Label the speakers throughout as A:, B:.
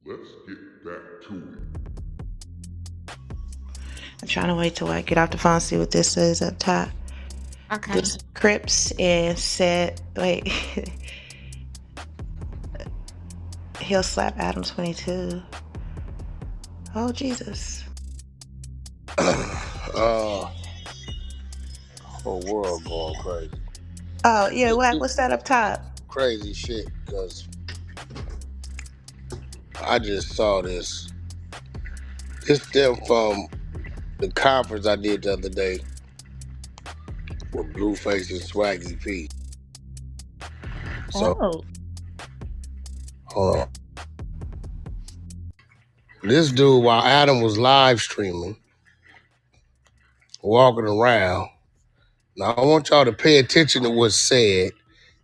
A: Let's get back to it.
B: I'm trying to wait till I get off the phone and see what this is up top.
C: Okay.
B: This Crips and said, wait, he'll slap Adam 22. Oh, Jesus.
D: Whole world going crazy.
B: Oh, yeah, Wack, what's that up top?
D: Crazy shit, because I just saw this. This stemmed from the conference I did the other day with BLUEFACE and Swaggy P. So, hold on. This dude, while Adam was live streaming, walking around, now I want y'all to pay attention to what's said,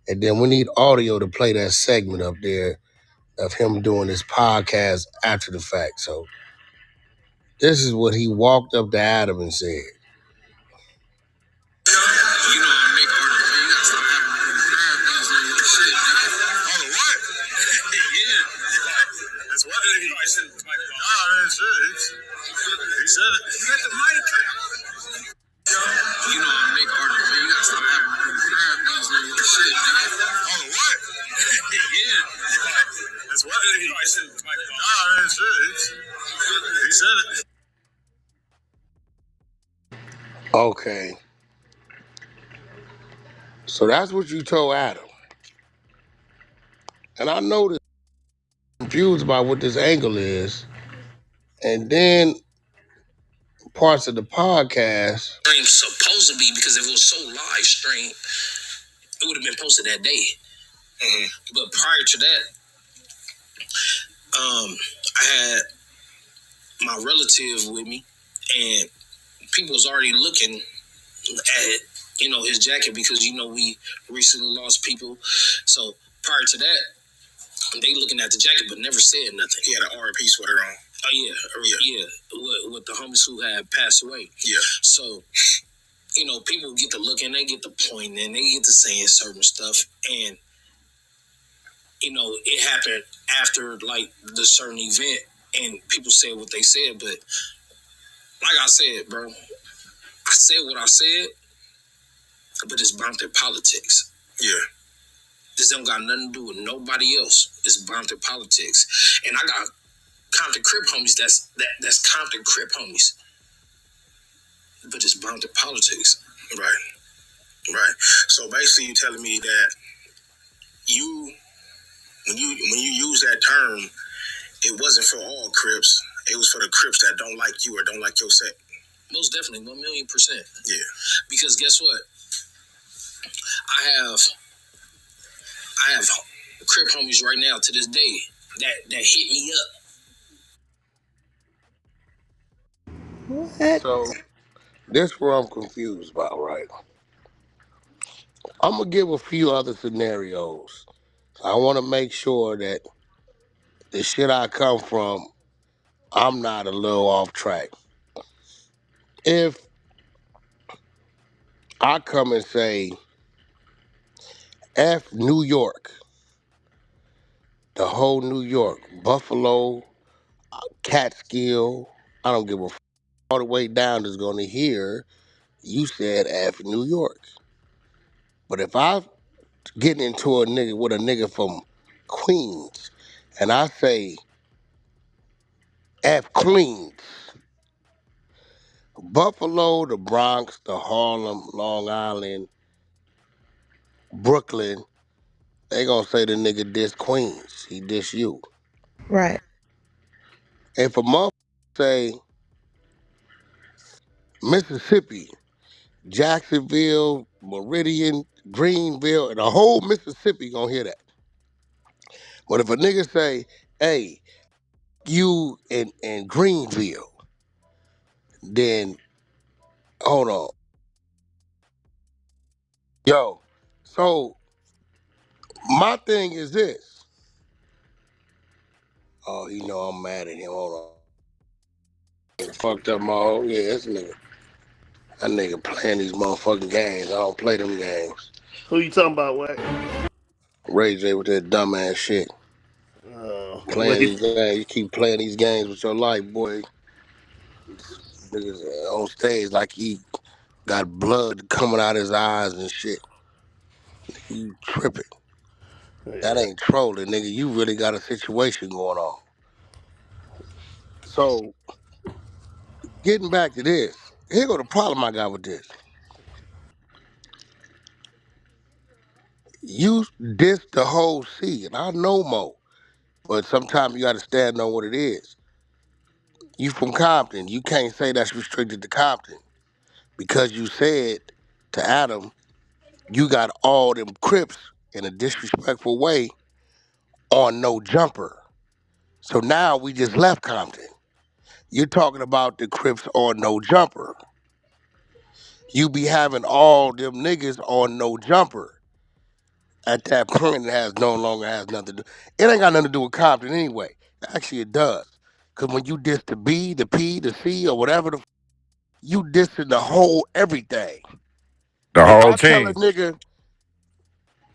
D: and then we need audio to play that segment up there of him doing his podcast after the fact. So, this is what he walked up to Adam and said. Okay. So that's what you told Adam. And I know that I'm confused about what this angle is. And then parts of the podcast.
E: Supposed to be, because if it was so live stream, it would have been posted that day. Mm-hmm. But prior to that, I had my relative with me, and people was already looking at, his jacket, because, we recently lost people. So prior to that, they looking at the jacket but never said nothing. He had an R.I.P. sweater on. Oh, yeah. With the homies who had passed away. Yeah. So, people get to looking, they get to pointing, they get to saying certain stuff. And, it happened after, like, the certain event, and people said what they said. But like I said, bro, I said what I said, but it's bound to politics. Yeah. This don't got nothing to do with nobody else. It's bound to politics. And I got Compton Crip homies that's Compton Crip homies. But it's bound to politics. Right. So basically you telling me that when you use that term, it wasn't for all Crips. It was for the Crips that don't like you or don't like your set. Most definitely, 1,000,000%. Yeah. Because guess what? I have Crip homies right now to this day that hit me up.
B: What?
D: So this is where I'm confused about, right? I'm going to give a few other scenarios. I want to make sure that the shit I come from, I'm not a little off track. If I come and say, F New York, the whole New York, Buffalo, Catskill, I don't give a f, all the way down is going to hear you said F New York. But if I get into a nigga with a nigga from Queens and I say F Queens, Buffalo, the Bronx, the Harlem, Long Island, Brooklyn, they gonna say the nigga diss Queens, he diss you.
B: Right.
D: If a motherfucker say Mississippi, Jacksonville, Meridian, Greenville, and the whole Mississippi gonna hear that. But if a nigga say, hey, you in Greenville, then hold on. Yo, so my thing is this. Oh, I'm mad at him. Hold on. Fucked up my whole, yeah, this nigga. That nigga playing these motherfucking games. I don't play them games.
F: Who you talking about, Wack?
D: Ray J with that dumbass shit.
F: Oh.
D: Playing these games, you keep playing these games with your life, boy. Niggas on stage like he got blood coming out his eyes and shit. You tripping. That ain't trolling, nigga. You really got a situation going on. So, getting back to this, here go the problem I got with this. You diss the whole C, and I know Mo, but sometimes you got to stand on what it is. You from Compton. You can't say that's restricted to Compton because you said to Adam, you got all them Crips in a disrespectful way on no jumper. So now we just left Compton. You're talking about the Crips on no jumper. You be having all them niggas on no jumper. At that point, it no longer has nothing to do. It ain't got nothing to do with Compton anyway. Actually, it does. Because when you diss the B, the P, the C, or whatever, you dissing the whole everything.
C: The
D: If
C: whole
D: I tell a
C: team.
D: nigga,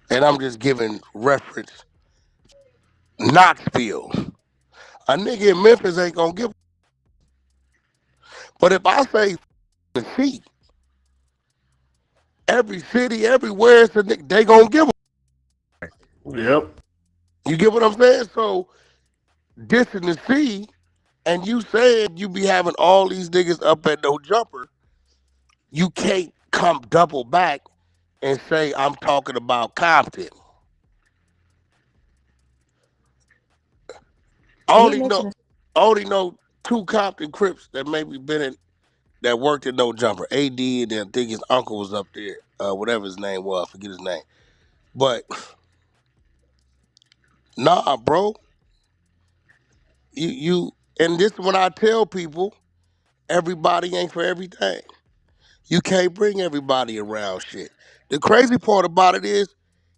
D: and I'm just giving reference, Knoxville, a nigga in Memphis ain't gonna give. But if I say the C, every city, everywhere, it's a nigga, they gonna give a.
F: Yep.
D: You get what I'm saying? So, dissing the C, and you said you be having all these niggas up at no jumper, you can't come double back and say I'm talking about Compton. I
B: Did he
D: only
B: mention
D: know two Compton Crips that maybe been in that worked at no jumper. AD and then I think his uncle was up there. Whatever his name was, I forget his name. But nah, bro. You and this is when I tell people everybody ain't for everything. You can't bring everybody around shit. The crazy part about it is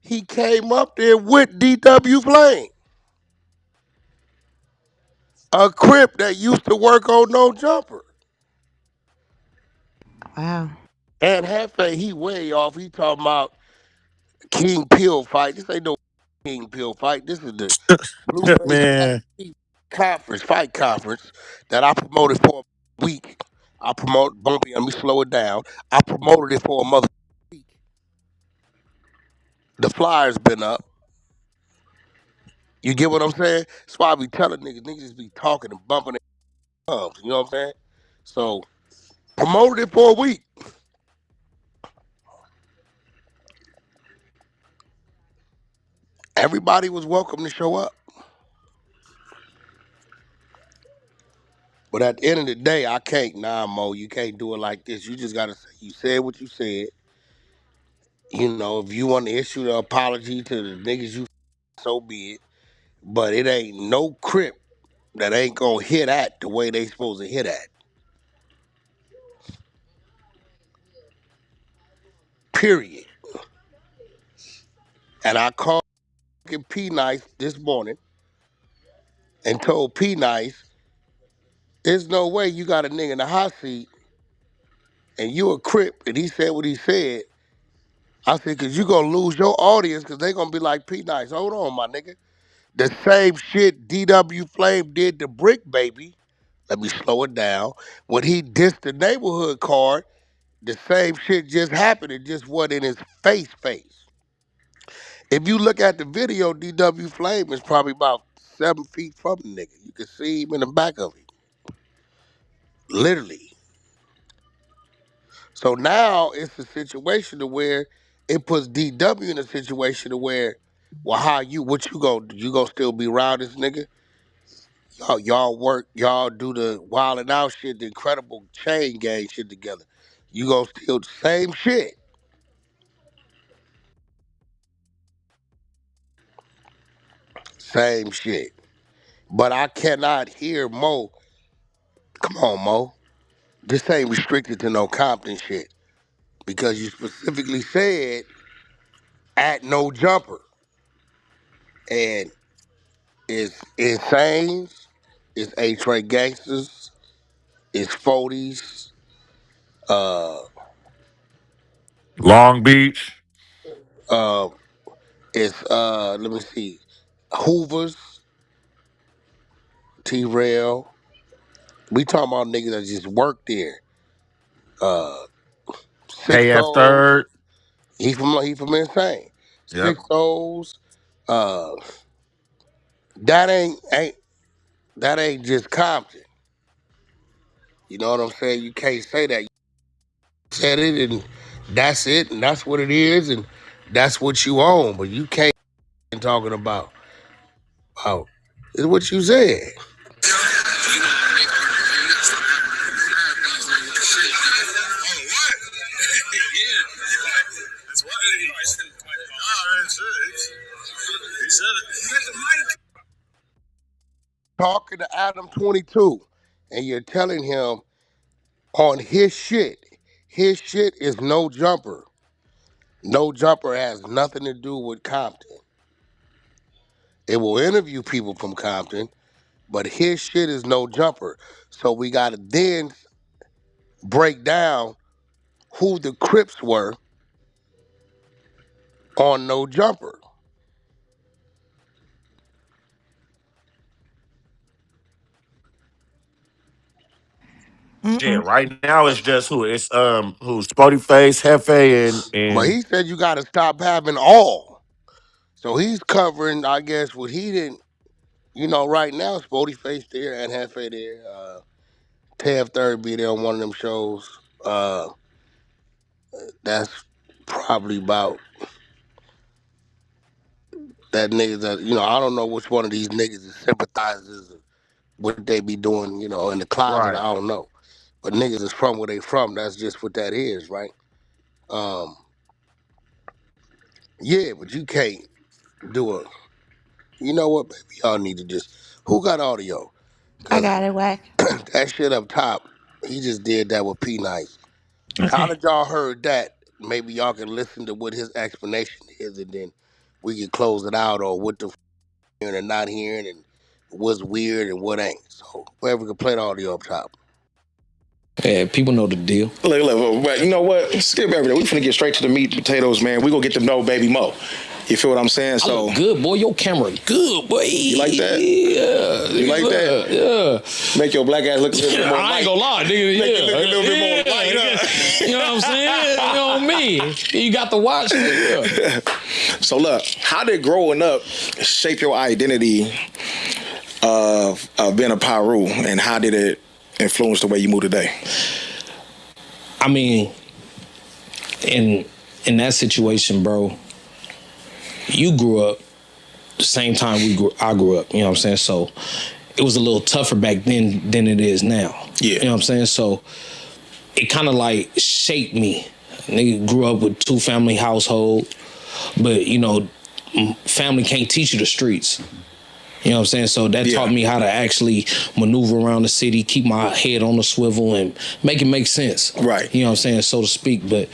D: he came up there with DW Flame, a Crip that used to work on No Jumper.
B: Wow.
D: And Hefe, he way off. He talking about King Pill fight. This ain't no King Pill fight. This is the Blueface
C: Man.
D: fight conference that I promoted for a week. I promoted Bumpy, let me slow it down. I promoted it for a mother week. The flyer's been up. You get what I'm saying? That's why I be telling niggas just be talking and bumping their thumbs. You know what I'm saying? So, promoted it for a week. Everybody was welcome to show up. But at the end of the day, I can't, Mo, you can't do it like this. You just got to say, you said what you said. You know, if you want to issue the apology to the niggas you so be it. But it ain't no Crip that ain't gonna hit at the way they supposed to hit at. Period. And I called P Nice this morning and told P Nice, there's no way you got a nigga in the hot seat and you a Crip and he said what he said. I said, cause you gonna lose your audience cause they gonna be like P Nice. Hold on, my nigga. The same shit DW Flame did to Brick Baby. Let me slow it down. When he dissed the neighborhood card, the same shit just happened. It just wasn't in his face. If you look at the video, DW Flame is probably about 7 feet from the nigga. You can see him in the back of him. Literally. So now it's a situation to where it puts DW in a situation to where, well, what you gonna do? You gonna still be around this nigga? Y'all work, y'all do the wild and out shit, the incredible chain gang shit together. You gonna still the same shit. Same shit. But I cannot hear Mo. Come on, Mo. This ain't restricted to no Compton shit. Because you specifically said at no jumper. And it's Insanes, it's A-Tray Gangsters, it's 40s, uh,
C: Long Beach.
D: uh, it's let me see, Hoovers, T-Rail. We talking about niggas that just work there. Six
C: KF
D: O's.
C: third.
D: He from Insane.
C: Yep.
D: 6 O's. Uh, that ain't just Compton. You know what I'm saying? You can't say that. You said it and that's it and that's what it is and that's what you own. But you can't talking about it's what you said. Talking to Adam 22 and you're telling him on his shit is no jumper. No jumper has nothing to do with Compton. It will interview people from Compton, but his shit is no jumper. So we gotta then break down who the Crips were on No Jumper.
C: Shit, right now it's just who's BLUEFACE, Hefe,
D: But
C: and
D: he said you gotta stop having all. So he's covering, I guess, what he didn't, right now, BLUEFACE there and Hefe there. Tev Third be there on one of them shows. That's probably about that niggas that, I don't know which one of these niggas is sympathizers or what they be doing, in the closet,
C: right.
D: I don't know. But niggas is from where they from, that's just what that is, right? Yeah, but you can't do you know what, baby, y'all need to just, who got audio?
B: I
D: Cause
B: got it, Wack.
D: that shit up top, he just did that with P Nice. Now
B: Okay.
D: that y'all heard that, maybe y'all can listen to what his explanation is and then we can close it out or what the hearing and not hearing and what's weird and what ain't. So whoever can play the audio up top.
E: Yeah, people know the deal. Look, but you know what? Skip everything. We finna get straight to the meat and potatoes, man. We gonna get to know Baby Mo. You feel what I'm saying? So
F: good, boy. Your camera good, boy.
E: You like that?
F: Yeah.
E: You like that?
F: Yeah.
E: Make your black ass look a little bit more
F: I ain't gonna lie, nigga.
E: Make it look a little bit more light.
F: You know what I'm saying? You know me. You got to watch it. Yeah.
E: So look, how did growing up shape your identity of being a Piru, and how did it influence the way you move today?
F: I mean, in that situation, bro, you grew up the same time I grew up, you know what I'm saying? So it was a little tougher back then than it is now.
E: Yeah.
F: You know what I'm saying? So it kind of like shaped me. Nigga grew up with 2-family household, but family can't teach you the streets. You know what I'm saying? So that taught me how to actually maneuver around the city, keep my head on the swivel and make it make sense.
E: Right.
F: You know what I'm saying? So to speak. But,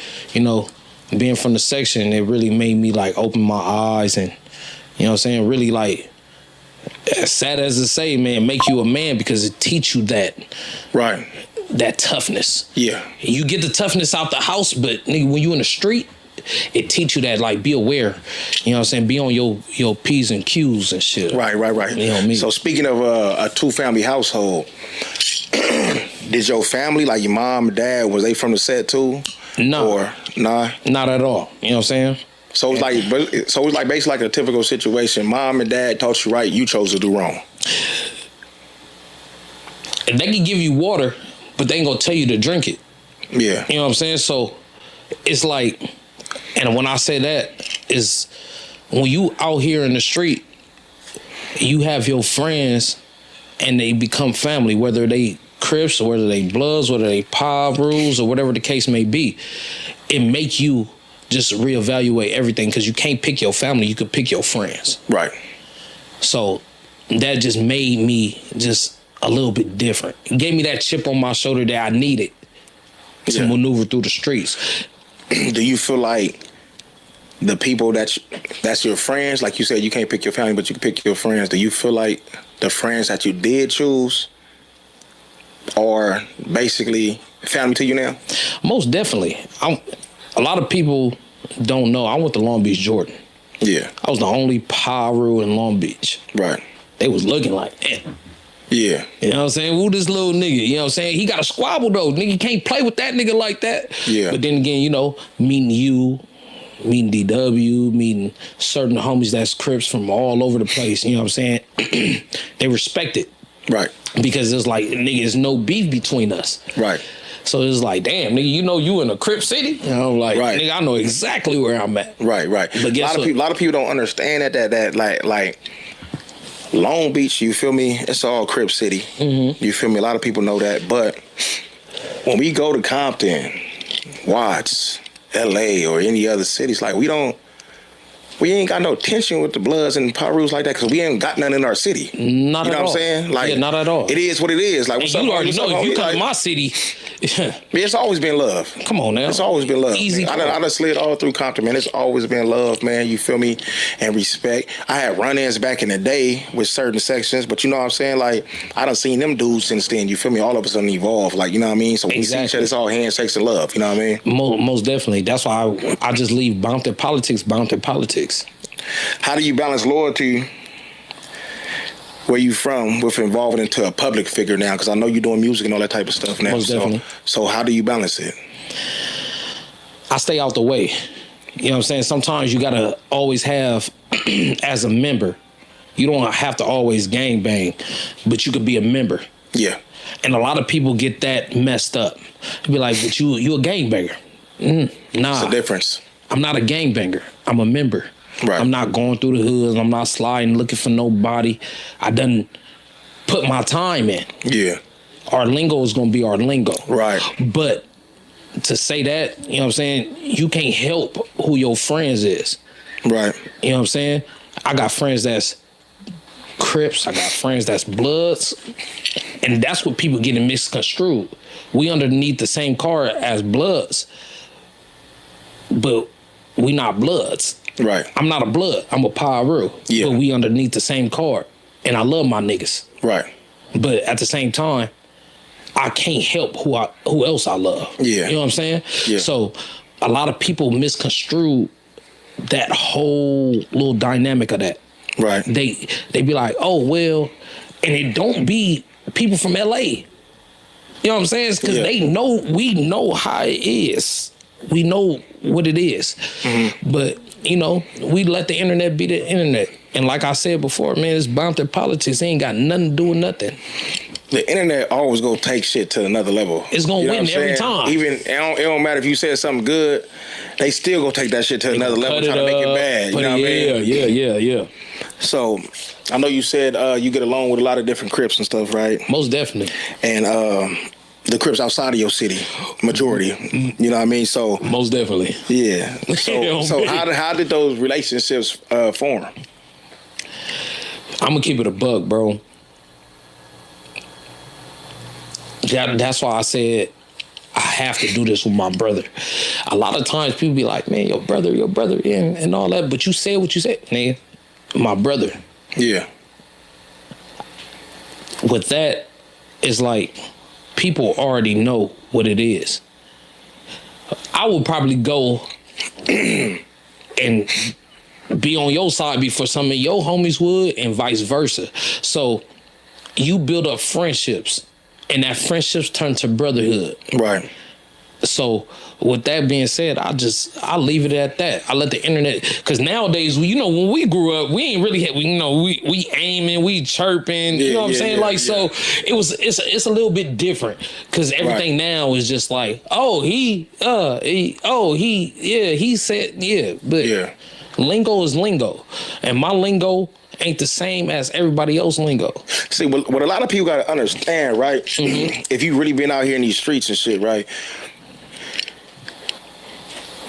F: being from the section, it really made me like open my eyes and, you know what I'm saying, really like, as sad as it say, man, make you a man because it teach you that.
E: Right.
F: That toughness.
E: Yeah.
F: You get the toughness out the house, but nigga, when you in the street, it teach you that, like, be aware. You know what I'm saying? Be on your P's and Q's and shit.
E: Right.
F: You know me.
E: So speaking of a 2-family household, did your family, like your mom and dad, was they from the set too?
F: No.
E: Or nah?
F: Not at all. You know what I'm saying?
E: So it's like basically like a typical situation. Mom and dad taught you right, you chose to do wrong.
F: And they can give you water, but they ain't gonna tell you to drink it.
E: Yeah.
F: You know what I'm saying? So it's like, and when I say that, is when you out here in the street, you have your friends and they become family, whether they Crips or whether they Bloods, whether they Pirus or whatever the case may be. It make you just reevaluate everything because you can't pick your family, you could pick your friends.
E: Right.
F: So that just made me just a little bit different. It gave me that chip on my shoulder that I needed to maneuver through the streets.
E: Do you feel like the people that's your friends, like you said, you can't pick your family, but you can pick your friends. Do you feel like the friends that you did choose are basically family to you now?
F: Most definitely. A lot of people don't know. I went to Long Beach, Jordan.
E: Yeah.
F: I was the only Piru in Long Beach.
E: Right.
F: They was looking like,
E: Yeah.
F: You know what I'm saying? Who this little nigga? You know what I'm saying? He got a squabble though. Nigga can't play with that nigga like that.
E: Yeah.
F: But then again, you know, meeting you, meeting DW, meeting certain homies that's Crips from all over the place, you know what I'm saying? They respect it.
E: Right.
F: Because it's like, nigga, there's no beef between us.
E: Right.
F: So it's like, damn, nigga, you know you in a Crip city? You know, like,
E: right.
F: Nigga, I know exactly where I'm at.
E: Right, right.
F: But guess
E: a lot of people don't understand that like Long Beach, you feel me? It's all Crip city. Mm-hmm. You feel me? A lot of people know that. But when we go to Compton, Watts, LA, or any other cities, like we ain't got no tension with the Bloods and Pirus like that because we ain't got none in our city.
F: Not at all.
E: You know what I'm saying? Like,
F: yeah, not at all.
E: It is what it is. Like, what's up,
F: you already know if you come
E: like,
F: to my city.
E: It's always been love.
F: Come on now.
E: It's always been love.
F: Easy.
E: I done slid all through Compton, man. It's always been love, man. You feel me? And respect. I had run-ins back in the day with certain sections, but you know what I'm saying? Like, I done seen them dudes since then. You feel me? All of us done evolved. Like, you know what I mean? So when we see each other, it's all handshakes and love. You know what I mean?
F: Most definitely. That's why I just leave bound politics.
E: How do you balance loyalty where you from with involving into a public figure now? Because I know you're doing music and all that type of stuff now.
F: Most definitely.
E: So how do you balance it?
F: I stay out the way. You know what I'm saying? Sometimes you gotta always have, as a member, you don't have to always gang bang, but you could be a member.
E: Yeah.
F: And a lot of people get that messed up. Be like, but you a gangbanger. Nah.
E: It's a difference.
F: I'm not a gangbanger. I'm a member.
E: Right.
F: I'm not going through the hoods. I'm not sliding, looking for nobody. I done put my time in.
E: Yeah.
F: Our lingo is gonna be our lingo.
E: Right.
F: But to say that, you know what I'm saying, you can't help who your friends is.
E: Right.
F: You know what I'm saying? I got friends that's Crips. I got friends that's Bloods. And that's what people getting misconstrued. We underneath the same car as Bloods. But we not Bloods.
E: Right.
F: I'm not a Blood. I'm a Piru.
E: Yeah.
F: But we underneath the same card. And I love my niggas.
E: Right.
F: But at the same time, I can't help who else I love.
E: Yeah.
F: You know what I'm saying?
E: Yeah.
F: So a lot of people misconstrue that whole little dynamic of that.
E: Right.
F: They be like, oh, well, and it don't be people from LA. You know what I'm saying? Because we know how it is. We know what it is. Mm-hmm. But, you know, we let the internet be the internet. And like I said before, man, it's bound to politics. It ain't got nothing to do with nothing.
E: The internet always gonna take shit to another level.
F: It's gonna win every time.
E: Even it don't matter if you said something good, they still gonna take that shit to another level, trying to make it bad. You know what I mean?
F: Yeah.
E: So I know you said you get along with a lot of different Crips and stuff, right?
F: Most definitely.
E: And the Crips outside of your city, majority. You know what I mean? So
F: most definitely.
E: Yeah. So how did those relationships form?
F: I'm gonna keep it a buck, bro. That's why I said I have to do this with my brother. A lot of times people be like, man, your brother, and all that. But you said what you said, nigga. My brother.
E: Yeah.
F: With that, it's like people already know what it is. I would probably go and be on your side before some of your homies would, and vice versa. So you build up friendships, and that friendships turn to brotherhood.
E: Right.
F: So with that being said, I leave it at that. I let the internet, because nowadays, you know, when we grew up, we ain't really had, we aiming, we chirping, you know what I'm saying? So it's a little bit different, because everything now is just like, he said, but lingo is lingo, and my lingo ain't the same as everybody else's lingo.
E: See, what a lot of people gotta understand, right? Mm-hmm. If you really been out here in these streets and shit, right?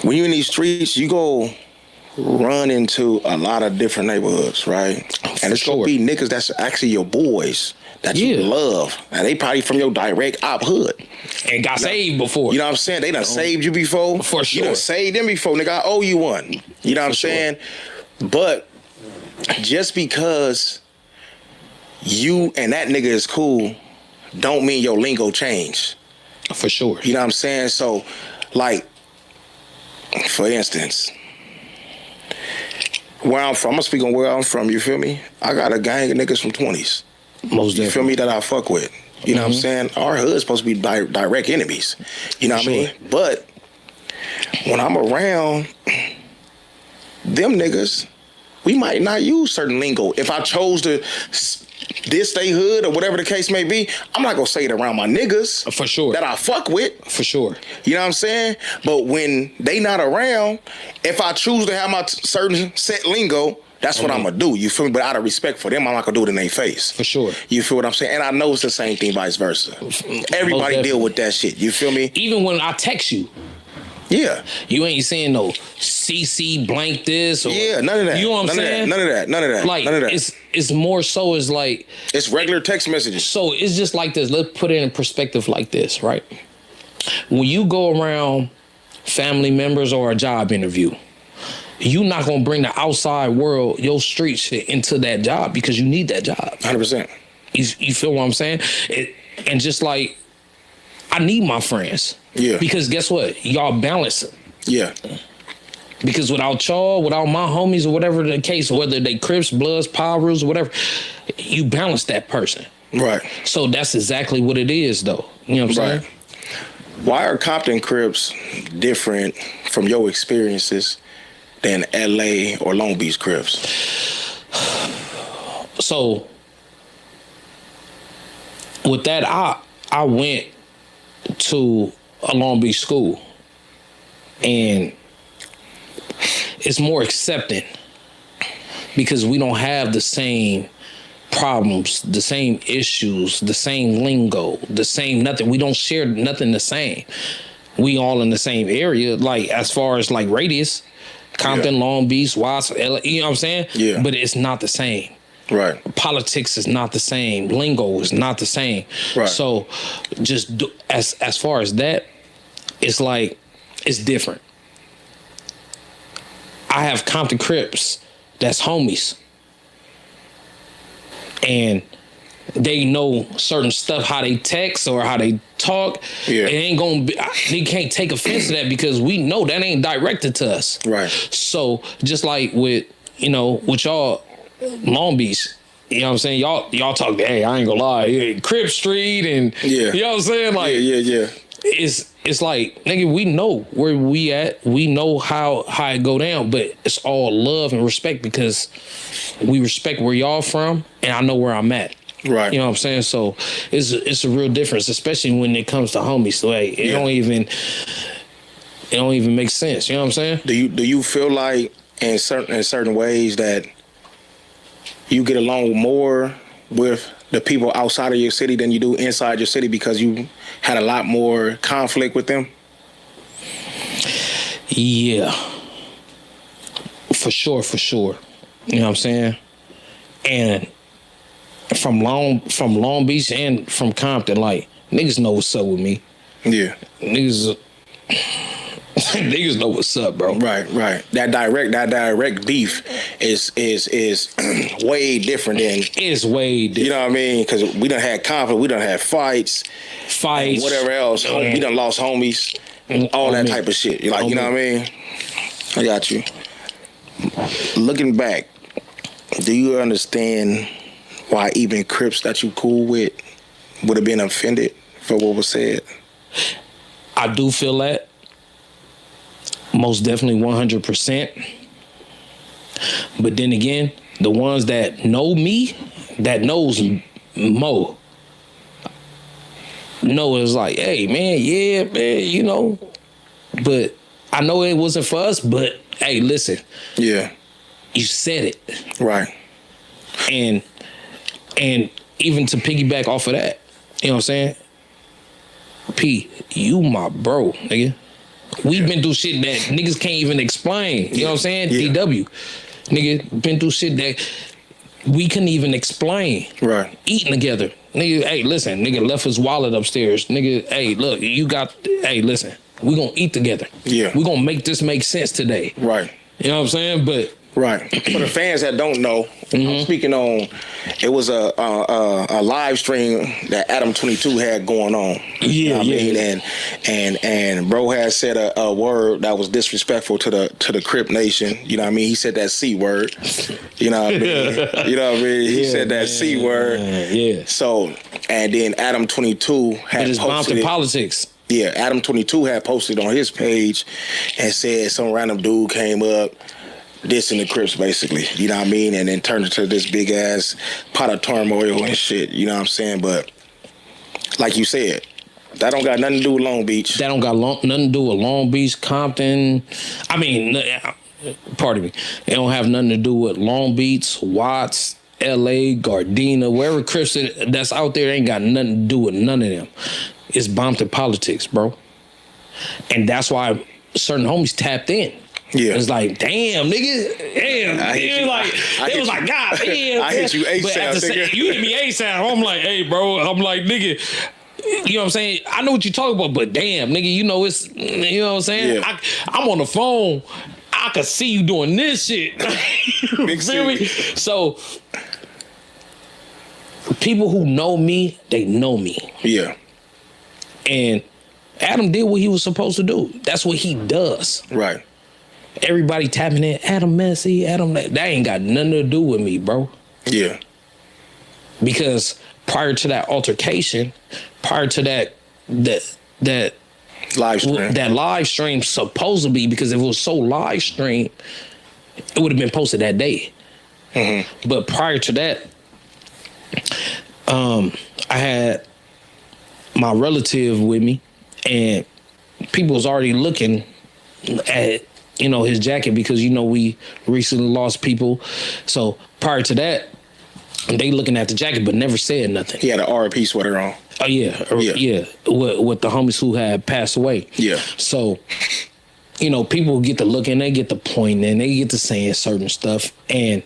E: When you in these streets, you go run into a lot of different neighborhoods, right? And it's gonna be niggas that's actually your boys that you love. And they probably from your direct op hood.
F: And got saved before.
E: You know what I'm saying? They done saved you before.
F: For sure.
E: You done saved them before, nigga. I owe you one. You know what I'm saying? But just because you and that nigga is cool don't mean your lingo changed.
F: For sure.
E: You know what I'm saying? So, like, for instance, where I'm from, I'm gonna speak on where I'm from, you feel me? I got a gang of niggas from 20s.
F: Most
E: You feel
F: definitely.
E: me? That I fuck with. You know what I'm saying? Our hood's supposed to be direct enemies. You know what I mean? But when I'm around them niggas, we might not use certain lingo. If I chose to diss they hood or whatever the case may be, I'm not gonna say it around my niggas.
F: For sure.
E: That I fuck with.
F: For sure.
E: You know what I'm saying? But when they not around, if I choose to have my certain set lingo, that's what I'm gonna do. You feel me? But out of respect for them, I'm not gonna do it in their face.
F: For sure.
E: You feel what I'm saying? And I know it's the same thing, vice versa. Everybody deal with that shit. You feel me?
F: Even when I text you,
E: Yeah.
F: you ain't saying no CC blank this or
E: Yeah, none of that.
F: You know what I'm saying?
E: None of that.
F: Like
E: none of that.
F: it's more so is like
E: It's regular text messages.
F: so it's just like this. Let's put it in perspective like this, right? When you go around family members or a job interview, you're not gonna bring the outside world, your street shit into that job because you need that job.
E: 100%.
F: You feel what I'm saying? And just like I need my friends.
E: Yeah.
F: Because guess what? Y'all balance it.
E: Yeah.
F: Because without y'all, without my homies or whatever the case, whether they Crips, Bloods, Power Rules, or whatever, you balance that person.
E: Right.
F: So that's exactly what it is, though. You know what I'm saying?
E: Why are Compton Crips different from your experiences than LA or Long Beach Crips?
F: So with that, I went to a Long Beach school, and it's more accepting because we don't have the same problems, the same issues, the same lingo, the same nothing. We don't share nothing the same. We all in the same area, like as far as like radius, Compton, Long Beach, Watts, LA, you know what I'm saying?
E: Yeah.
F: But it's not the same.
E: Right.
F: Politics is not the same. Lingo is not the same.
E: Right.
F: So just as far as that, it's like, it's different. I have Compton Crips that's homies. And they know certain stuff, how they text or how they talk.
E: Yeah.
F: It ain't gonna be, they can't take offense to that because we know that ain't directed to us.
E: Right.
F: So just like with, you know, with y'all, Long Beach, you know what I'm saying? Y'all talk, hey, I ain't gonna lie, Crip Street and,
E: Yeah.
F: you know what I'm saying? Like,
E: Yeah.
F: it's like, nigga, we know where we at. We know how it go down, but it's all love and respect because we respect where y'all from and I know where I'm at.
E: Right.
F: You know what I'm saying? So it's a real difference, especially when it comes to homies. So hey, it don't even make sense. You know what I'm saying?
E: Do you feel like in certain ways that you get along more with the people outside of your city than you do inside your city because you had a lot more conflict with them?
F: Yeah. For sure. You know what I'm saying? And from Long Beach and from Compton, like, niggas know what's up with me.
E: Yeah.
F: Niggas know what's up, bro.
E: Right. That direct beef is way different than.
F: It's way different.
E: You know what I mean? Because we done had conflict, we done had fights, and whatever else. We done lost homies, all that type of shit. Like, you know what I mean? I got you. Looking back, do you understand why even Crips that you cool with would have been offended for what was said?
F: I do feel that. Most definitely 100%. But then again, the ones that know me, that knows Mo, know it's like, hey, man, yeah, man, you know. But I know it wasn't for us, but hey, listen.
E: Yeah.
F: You said it.
E: Right.
F: And even to piggyback off of that, you know what I'm saying? P, you my bro, nigga. We've been through shit that niggas can't even explain. You know what I'm saying?
E: Yeah.
F: DW. Nigga, been through shit that we couldn't even explain.
E: Right.
F: Eating together. Nigga, hey, listen, nigga left his wallet upstairs. Nigga, hey, look, hey, listen, we gonna eat together.
E: Yeah.
F: We gonna make this make sense today.
E: Right.
F: You know what I'm saying? But
E: Right. For the fans that don't know, I'm speaking on. It was a live stream that Adam 22 had going on. You know what I mean? And bro had said a word that was disrespectful to the Crip Nation. You know what I mean? He said that C word. You know what I mean? You know what I mean? He said that C word.
F: Yeah.
E: So, and then Adam 22 had
F: But it's
E: posted
F: Compton politics.
E: Yeah, Adam 22 had posted on his page and said some random dude came up dissing the Crips, basically. You know what I mean? And then turned into this big ass pot of turmoil and shit. You know what I'm saying? But like you said, that don't got nothing to do with Long Beach.
F: That don't got nothing to do with Long Beach, Compton. I mean, pardon me. It don't have nothing to do with Long Beach, Watts, LA, Gardena, wherever Crips that's out there ain't got nothing to do with none of them. It's Compton politics, bro. And that's why certain homies tapped in.
E: Yeah.
F: It's like, damn, nigga. Damn. It was like, God damn.
E: I hit you ASAP, nigga.
F: You hit me ASAP. I'm like, hey, bro. I'm like, nigga. You know what I'm saying? I know what you're talking about, but damn, nigga, you know it's, you know what I'm saying?
E: Yeah.
F: I'm on the phone. I could see you doing this shit. You feel me? So, people who know me, they know me.
E: Yeah.
F: And Adam did what he was supposed to do. That's what he does.
E: Right.
F: Everybody tapping in, Adam Messi, Adam, that ain't got nothing to do with me, bro.
E: Yeah.
F: Because prior to that altercation, prior to that
E: live stream.
F: That live stream supposed to be, because if it was so live stream, it would have been posted that day. Mm-hmm. But prior to that, I had my relative with me, and people was already looking at, you know, his jacket, because, you know, we recently lost people. So prior to that, they looking at the jacket but never said nothing.
E: He had an R.I.P. sweater on.
F: Oh yeah. With the homies who had passed away.
E: Yeah.
F: So, you know, people get to looking, they get to pointing, they get to saying certain stuff, and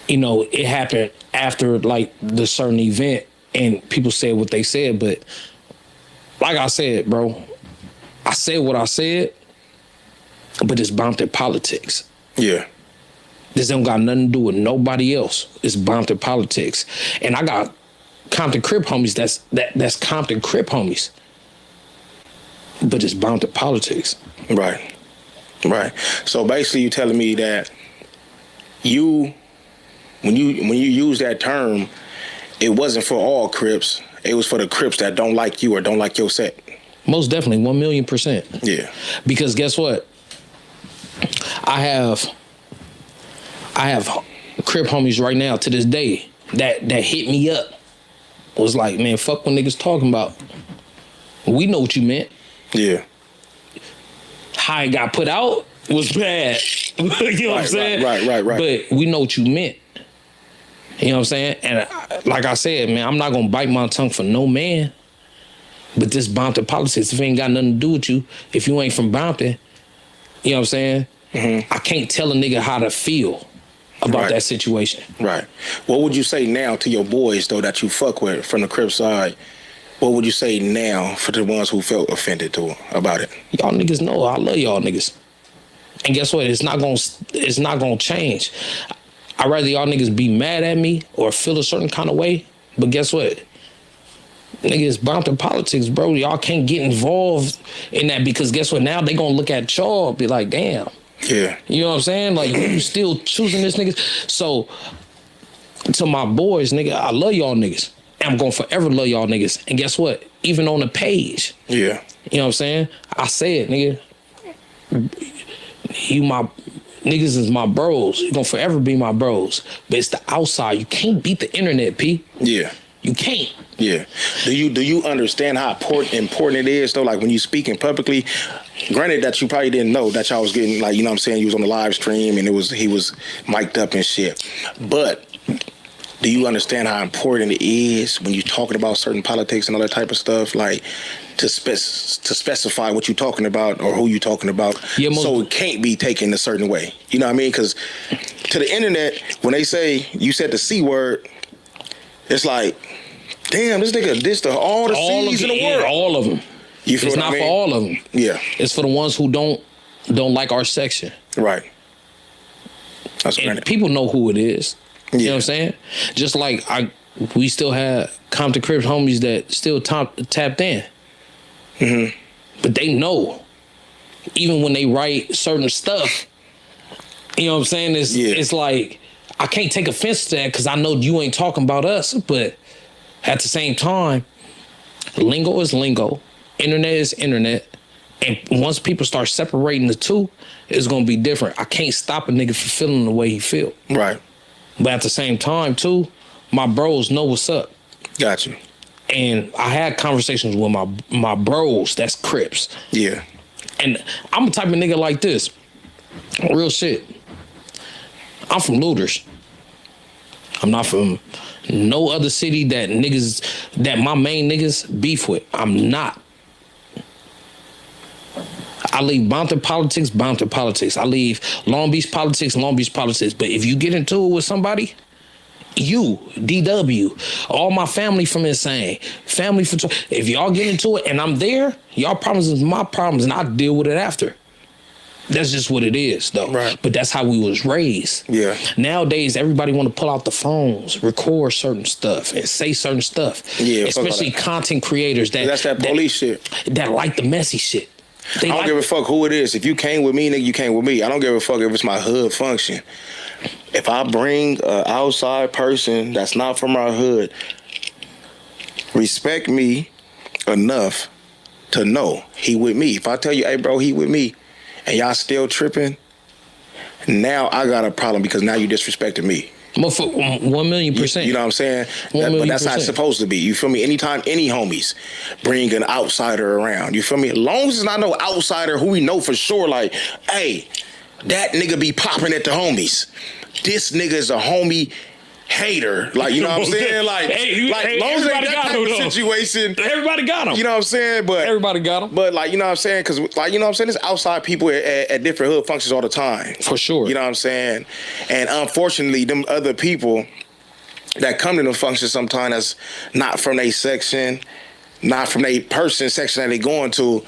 F: you know, it happened after like the certain event, and people said what they said. But like I said, bro, I said what I said, but it's Compton politics.
E: Yeah.
F: This don't got nothing to do with nobody else. It's Compton politics. And I got Compton Crip homies that's Compton Crip homies. But it's Compton politics.
E: Right. Right. So basically you telling me that when you use that term, it wasn't for all Crips. It was for the Crips that don't like you or don't like your set.
F: Most definitely, 1,000,000%.
E: Yeah.
F: Because guess what? I have Crip homies right now to this day that hit me up. Was like, man, fuck what niggas talking about. We know what you meant.
E: Yeah.
F: How it got put out was bad. You know what I'm saying?
E: Right.
F: But we know what you meant. You know what I'm saying? And like I said, man, I'm not gonna bite my tongue for no man. But this Compton politics, if it ain't got nothing to do with you, if you ain't from Compton, you know what I'm saying? Mm-hmm. I can't tell a nigga how to feel about that situation. Right.
E: What would you say now to your boys, though, that you fuck with from the Crip side? What would you say now for the ones who felt offended about it?
F: Y'all niggas know I love y'all niggas. And guess what? It's not gonna change. I'd rather y'all niggas be mad at me or feel a certain kind of way. But guess what? Niggas, Compton politics, bro. Y'all can't get involved in that, because guess what? Now they gonna look at y'all and be like, damn.
E: Yeah.
F: You know what I'm saying? Like, you still choosing this nigga? So, to my boys, nigga, I love y'all niggas. And I'm gonna forever love y'all niggas. And guess what? Even on the page.
E: Yeah.
F: You know what I'm saying? I said, nigga, niggas is my bros. You gonna forever be my bros. But it's the outside. You can't beat the internet, P.
E: Yeah.
F: You can't.
E: Yeah. Do you understand how important it is, though? Like, when you speaking publicly, granted that you probably didn't know that y'all was getting, like, you know what I'm saying, you was on the live stream and he was mic'd up and shit. But do you understand how important it is when you're talking about certain politics and all that type of stuff, like to specify what you're talking about or who you're talking about, so it can't be taken a certain way? You know what I mean? Because to the internet, when they say you said the C word, it's like, damn, this nigga dissed all the C's in the world.
F: Yeah, all of them.
E: You feel
F: it's not for all of them.
E: Yeah.
F: It's for the ones who don't like our section.
E: Right. That's
F: and
E: granted.
F: people know who it is.
E: Yeah.
F: You know what I'm saying? Just like we still had Compton Crips homies that still tapped in.
E: Mm-hmm.
F: But they know, even when they write certain stuff, you know what I'm saying? It's like, I can't take offense to that because I know you ain't talking about us. But at the same time, lingo is lingo. Internet is internet. And once people start separating the two, it's going to be different. I can't stop a nigga from feeling the way he feel.
E: Right.
F: But at the same time, too, my bros know what's up.
E: Got you.
F: And I had conversations with my bros, that's Crips.
E: Yeah.
F: And I'm a type of nigga like this. Real shit. I'm from Looters. I'm not from no other city that my main niggas beef with. I'm not. I leave Compton politics. I leave Long Beach politics. But if you get into it with somebody, you, DW, all my family from Insane, family from... If y'all get into it and I'm there, y'all problems is my problems and I deal with it after. That's just what it is, though.
E: Right.
F: But that's how we was raised.
E: Yeah.
F: Nowadays, everybody want to pull out the phones, record certain stuff, and say certain stuff.
E: Yeah.
F: Especially content creators
E: that's that police shit.
F: That like the messy shit.
E: I don't give a fuck who it is. If you came with me, nigga, you came with me. I don't give a fuck if it's my hood function. If I bring an outside person that's not from our hood, respect me enough to know he with me. If I tell you, hey, bro, he with me, and y'all still tripping, now I got a problem because now you disrespecting me.
F: 1,000,000%.
E: You know what I'm saying? But that's how it's supposed to be. You feel me? Anytime any homies bring an outsider around, you feel me? As long as it's not no outsider who we know for sure, like, hey, that nigga be popping at the homies. This nigga is a homie hater. Like, you know what I'm saying? Like, long as that type of situation.
F: Everybody got him.
E: You know what I'm saying? But
F: everybody got him.
E: But, like, you know what I'm saying? Because, like, you know what I'm saying? There's outside people at different hood functions all the time.
F: For sure.
E: You know what I'm saying? And unfortunately, them other people that come to the function sometimes that's not from their section, not from their person section that they going to,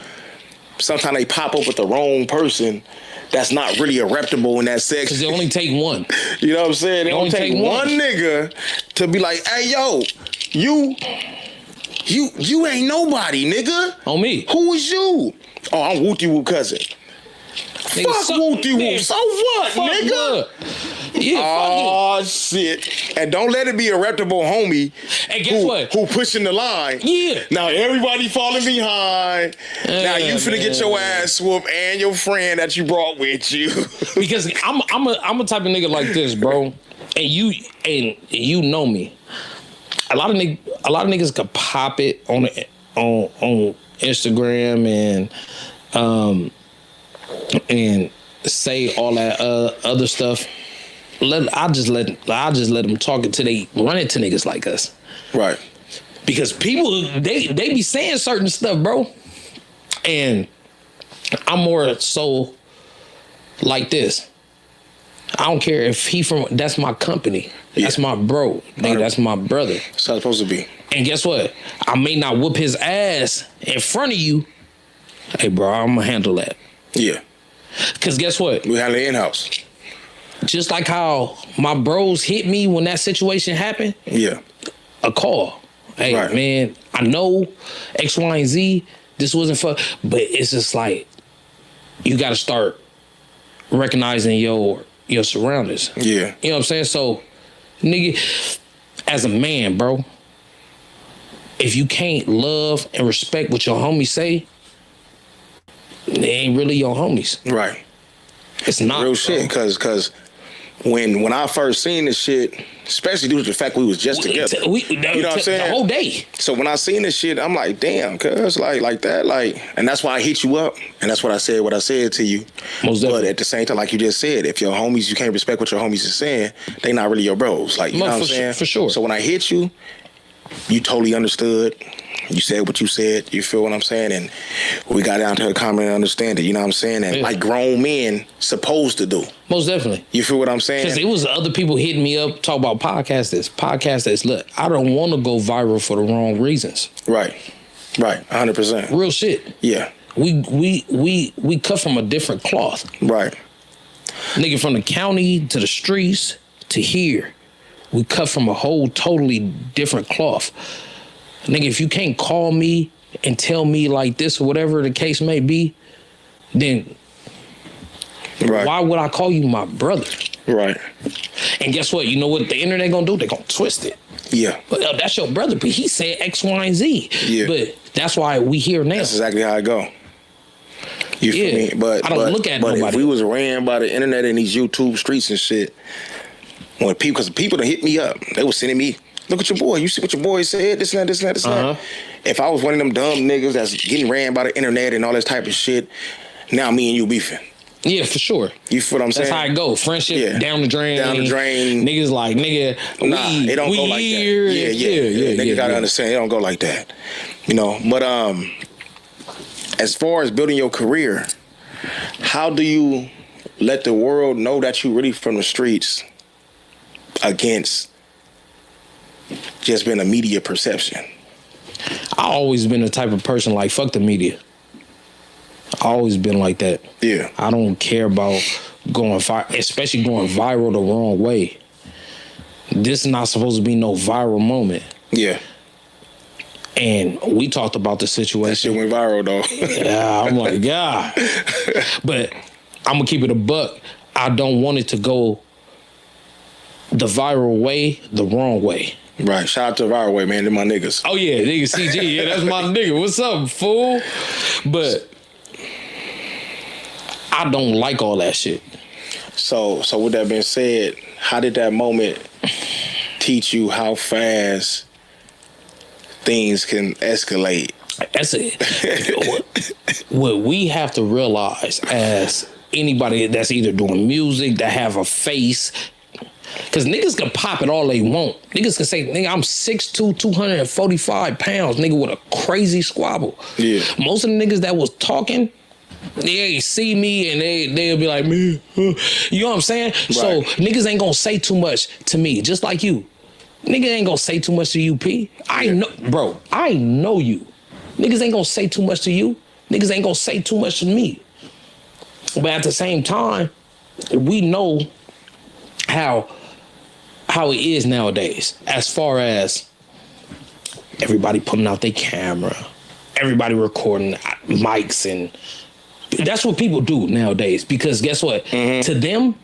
E: sometimes they pop up with the wrong person that's not really a reputable in that section.
F: Because they only take one.
E: You know what I'm saying? They only take one nigga to be like, hey, yo, you ain't nobody, nigga.
F: On me.
E: Who is you? Oh, I'm Wooty Woo cousin.
F: Nigga,
E: fuck Wooty Woo. So what, nigga?
F: Yeah,
E: oh, shit. And don't let it be a reputable homie.
F: And guess what?
E: Who pushing the line.
F: Yeah.
E: Now everybody falling behind. Now you finna get your ass whooped and your friend that you brought with you.
F: Because I'm a type of nigga like this, bro. And you know me. A lot of niggas could pop it on Instagram and say all that other stuff. I just let them talk until they run into niggas like us.
E: Right.
F: Because people they be saying certain stuff, bro. And I'm more so like this. I don't care if that's my company. Yeah. That's my bro. Nigga, that's my brother.
E: That's how it's supposed to be.
F: And guess what? I may not whoop his ass in front of you. Hey, bro, I'm gonna handle that.
E: Yeah.
F: Because guess what?
E: We handle it in-house.
F: Just like how my bros hit me when that situation happened.
E: Yeah.
F: A call. Hey, right. Man, I know X, Y, and Z. This wasn't for... But it's just like, you got to start recognizing your surroundings.
E: Yeah.
F: You know what I'm saying? So, nigga, as a man, bro, if you can't love and respect what your homies say, they ain't really your homies.
E: Right.
F: It's not.
E: Real shit, because when I first seen this shit, especially due to the fact we was just together. You know what I'm saying?
F: The whole day.
E: So when I seen this shit, I'm like, damn, cuz, like that, and that's why I hit you up, and that's what I said to you.
F: Most definitely.
E: But at the same time, like you just said, if your homies, you can't respect what your homies is saying, they not really your bros. Like, you know what I'm saying?
F: For sure.
E: So when I hit you, you totally understood. You said what you said, you feel what I'm saying? And we got down to a common understanding, you know what I'm saying? And like grown men supposed to do.
F: Most definitely.
E: You feel what I'm saying?
F: Because it was other people hitting me up, talk about podcast this. Look, I don't want to go viral for the wrong reasons.
E: Right, 100%.
F: Real shit.
E: Yeah.
F: We cut from a different cloth.
E: Right.
F: Nigga, from the county to the streets to here, we cut from a whole totally different cloth. Nigga, if you can't call me and tell me like this or whatever the case may be, then why would I call you my brother?
E: Right.
F: And guess what? You know what the internet gonna do? They gonna twist it.
E: Yeah.
F: But that's your brother, but he said X, Y, and Z.
E: Yeah.
F: But that's why we here now.
E: That's exactly how I go. You feel me? But
F: I don't look at
E: but
F: nobody.
E: if we was ran by the internet and these YouTube streets and shit, when because people that hit me up, they was sending me, look at your boy. You see what your boy said? This and that, this and that, this and that. If I was one of them dumb niggas that's getting ran by the internet and all this type of shit, now me and you beefing.
F: Yeah, for sure.
E: You feel what I'm saying?
F: That's how it go. Friendship down the drain.
E: Down the drain.
F: Niggas like, nigga,
E: it don't go like that. Yeah. Nigga gotta understand, it don't go like that. You know, but as far as building your career, how do you let the world know that you really from the streets against just being a media perception?
F: I always been the type of person like, fuck the media. I always been like that.
E: Yeah.
F: I don't care about going viral, especially going viral the wrong way. This is not supposed to be no viral moment.
E: Yeah.
F: And we talked about the situation.
E: That shit went viral though.
F: Yeah, I'm like, yeah. But I'm gonna keep it a buck. I don't want it to go the viral way, the wrong way.
E: Right. Shout out to Viral Way, man. They're my niggas.
F: Oh yeah, nigga CG. Yeah, that's my nigga. What's up, fool? But I don't like all that shit.
E: So with that being said, how did that moment teach you how fast things can escalate?
F: That's it. What we have to realize as anybody that's either doing music, that have a face, because niggas can pop it all they want. Niggas can say, nigga, I'm 6'2", 245 pounds, nigga with a crazy squabble.
E: Yeah.
F: Most of the niggas that was talking, they see me and they'll be like, man, you know what I'm saying? Right. So niggas ain't gonna say too much to me, just like you. Nigga ain't gonna say too much to you, P. I know, bro, I know you. Niggas ain't gonna say too much to you. Niggas ain't gonna say too much to me. But at the same time, we know how it is nowadays, as far as everybody putting out their camera, everybody recording mics, and that's what people do nowadays. Because guess what? To them,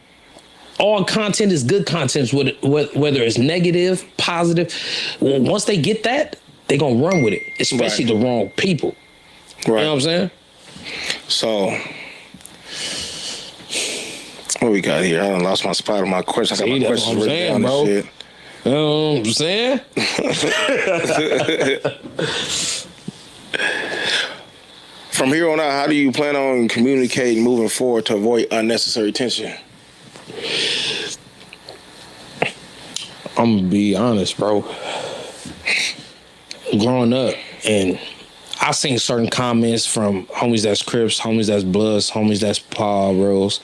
F: all content is good content, whether it's negative, positive. Once they get that, they gonna run with it, especially the wrong people. Right. You know what I'm saying? So,
E: what we got here? I done lost my spot on my question. I got my questions written down and shit.
F: You know what I'm saying?
E: From here on out, how do you plan on communicating moving forward to avoid unnecessary tension?
F: I'm gonna be honest, bro. Growing up, and I seen certain comments from homies that's Crips, homies that's Bloods, homies that's Paul Rose.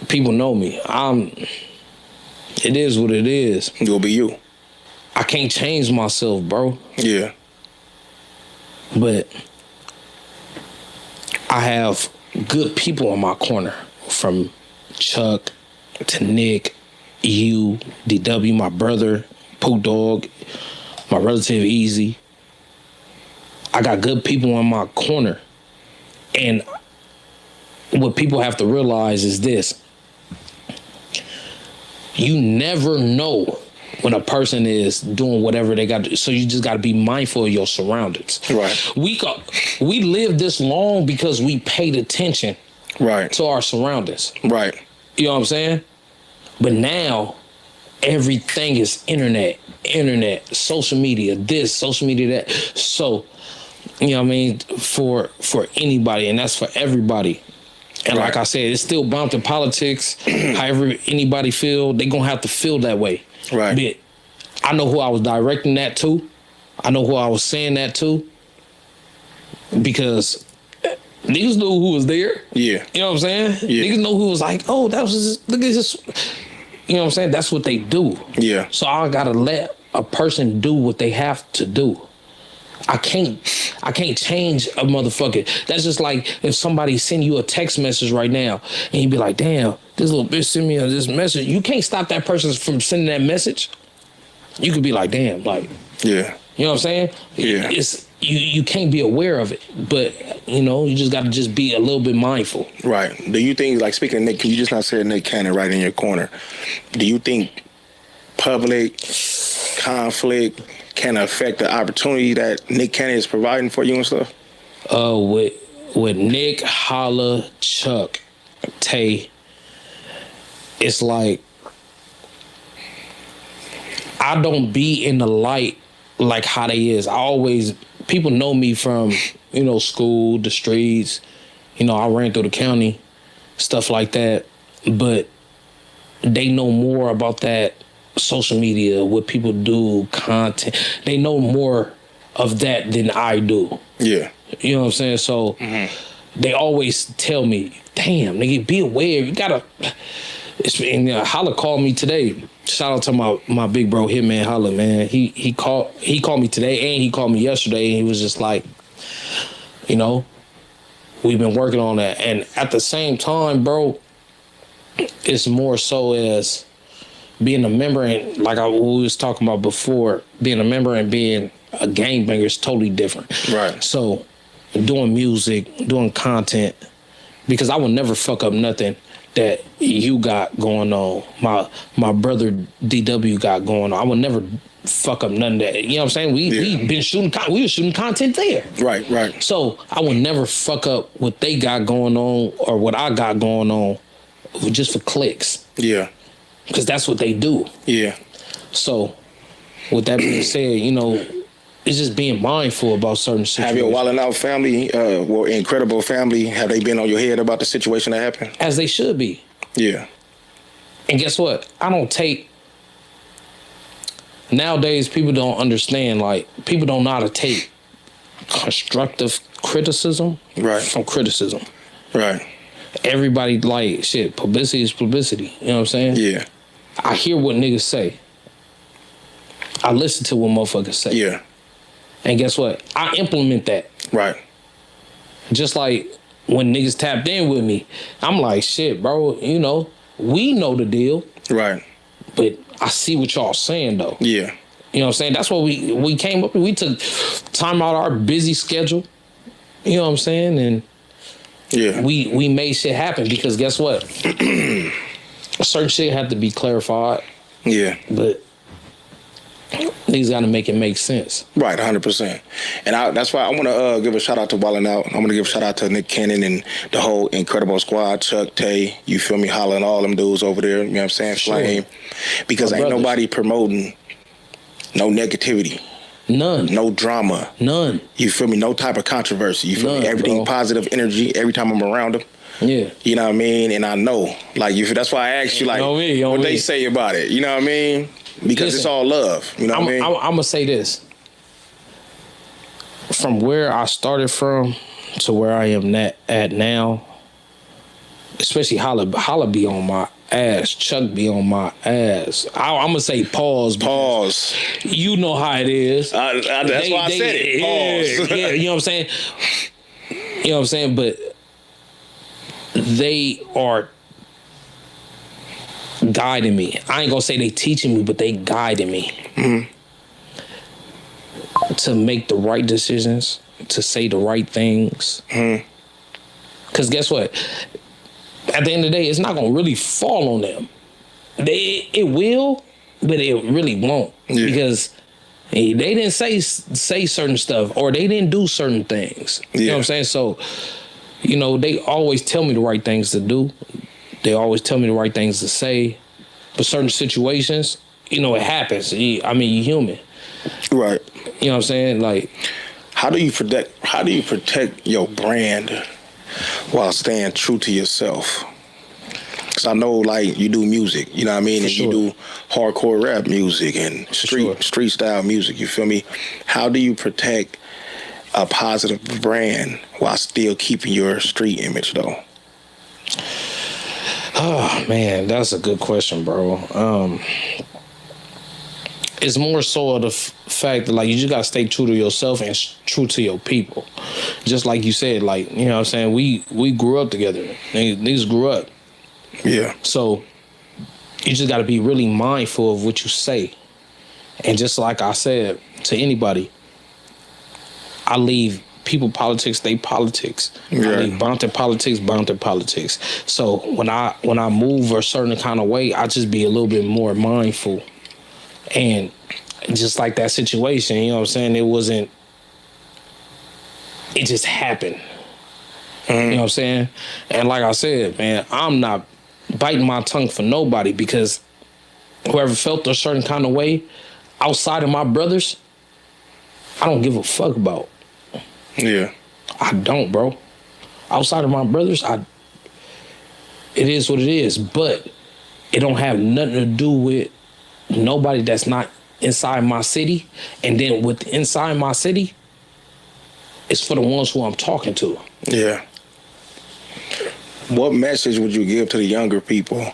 F: People know me. It is what it is.
E: You'll be you.
F: I can't change myself, bro.
E: Yeah.
F: But I have good people in my corner, from Chuck to Nick, you, DW, my brother, Pooh Dog, my relative Easy. I got good people in my corner. And what people have to realize is this. You never know when a person is doing whatever they got to do. So you just got to be mindful of your surroundings.
E: Right.
F: We lived this long because we paid attention to our surroundings.
E: Right.
F: You know what I'm saying? But now everything is internet, social media, this, social media, that. So, you know what I mean, for anybody, and that's for everybody. And like I said, it's still bound to politics. However anybody feel, they gonna have to feel that way. Right. But I know who I was directing that to. I know who I was saying that to. Because niggas knew who was there. Yeah. You know what I'm saying? Yeah. Niggas know who was like, oh, that was look at this. You know what I'm saying? That's what they do. Yeah. So I gotta let a person do what they have to do. I can't change a motherfucker. That's just like if somebody send you a text message right now and you be like, damn, this little bitch sent me this message. You can't stop that person from sending that message. You could be like, damn, like,
E: Yeah.
F: you know what I'm saying?
E: Yeah.
F: It's you can't be aware of it, but you know, you just got to just be a little bit mindful.
E: Right. Do you think, like, speaking of Nick, you just not said Nick Cannon right in your corner. Do you think public conflict can affect the opportunity that Nick Cannon is providing for you and stuff?
F: With Nick, Holla, Chuck, Tay, it's like I don't be in the light like how they is. People know me from, you know, school, the streets, you know, I ran through the county, stuff like that. But they know more about that social media, what people do, content. They know more of that than I do.
E: Yeah.
F: You know what I'm saying? So they always tell me, damn, nigga, be aware. You gotta. And Holla called me today. Shout out to my big bro Hitman Holla, man. He called me today and he called me yesterday and he was just like, you know, we've been working on that. And at the same time, bro, it's more so as being a member and like we was talking about before, being a member and being a gangbanger is totally different.
E: Right.
F: So doing music, doing content, because I will never fuck up nothing that you got going on, my brother DW got going on. I would never fuck up none of that. You know what I'm saying? We been shooting, we were shooting content there.
E: Right.
F: So I would never fuck up what they got going on or what I got going on just for clicks.
E: Yeah.
F: Because that's what they do.
E: Yeah.
F: So with that being said, you know, it's just being mindful about certain situations.
E: Have your Wildin' Out family, incredible family, have they been on your head about the situation that happened?
F: As they should be.
E: Yeah.
F: And guess what? I don't take... Nowadays, people don't understand, like, people don't know how to take constructive criticism from criticism.
E: Right.
F: Everybody, like, shit, publicity is publicity. You know what I'm saying?
E: Yeah.
F: I hear what niggas say. I listen to what motherfuckers say.
E: Yeah.
F: And guess what? I implement that.
E: Right.
F: Just like when niggas tapped in with me, I'm like, shit, bro, you know, we know the deal.
E: Right.
F: But I see what y'all saying, though.
E: Yeah.
F: You know what I'm saying? That's what we came up with. We took time out of our busy schedule. You know what I'm saying? And
E: yeah,
F: we made shit happen because guess what? Certain shit had to be clarified.
E: Yeah.
F: But niggas got to make it make sense.
E: Right, 100%. And that's why I want to give a shout out to Wildin' Out. I'm going to give a shout out to Nick Cannon and the whole incredible squad, Chuck, Tay, you feel me, Holla, and all them dudes over there, you know what I'm saying, Flame. Because ain't nobody promoting no negativity.
F: None.
E: No drama.
F: None.
E: You feel me? No type of controversy. You feel me? Everything
F: bro.
E: Positive energy every time I'm around them.
F: Yeah.
E: You know what I mean? And I know. Like, that's why I asked you, like, what they say about it. You know what I mean? Because it's all love. You know what I mean?
F: I'm going to say this. From where I started from to where I am at now, especially Holla be on my ass. Chuck be on my ass. I'm going to say pause.
E: Pause.
F: You know how it is.
E: That's why I said it. Pause.
F: Yeah, you know what I'm saying? You know what I'm saying? But they are guiding me. I ain't gonna say they teaching me, but they guiding me to make the right decisions, to say the right things. Because guess what? At the end of the day, it's not gonna really fall on them. It will, but it really won't.
E: Yeah.
F: Because they didn't say certain stuff or they didn't do certain things. You know what I'm saying? So, you know, they always tell me the right things to do. They always tell me the right things to say. But certain situations, you know, it happens. I mean, you're human.
E: Right.
F: You know what I'm saying? Like,
E: how do you protect your brand while staying true to yourself? Because I know, like, you do music, you know what I mean? And you do hardcore rap music and street style music, you feel me? How do you protect a positive brand while still keeping your street image, though?
F: Oh, man, that's a good question, bro. It's more so of the fact that, like, you just gotta stay true to yourself and true to your people. Just like you said, like, you know what I'm saying? We grew up together. Niggas grew up.
E: Yeah.
F: So you just gotta be really mindful of what you say. And just like I said to anybody, I leave people politics, they politics.
E: Yeah.
F: I leave bounty politics. So when I move a certain kind of way, I just be a little bit more mindful. And just like that situation, you know what I'm saying? It just happened. You know what I'm saying? And like I said, man, I'm not biting my tongue for nobody, because whoever felt a certain kind of way outside of my brothers, I don't give a fuck about.
E: Yeah.
F: I don't, bro. Outside of my brothers, it is what it is. But it don't have nothing to do with nobody that's not inside my city. And then with inside my city, it's for the ones who I'm talking to.
E: Yeah. What message would you give to the younger people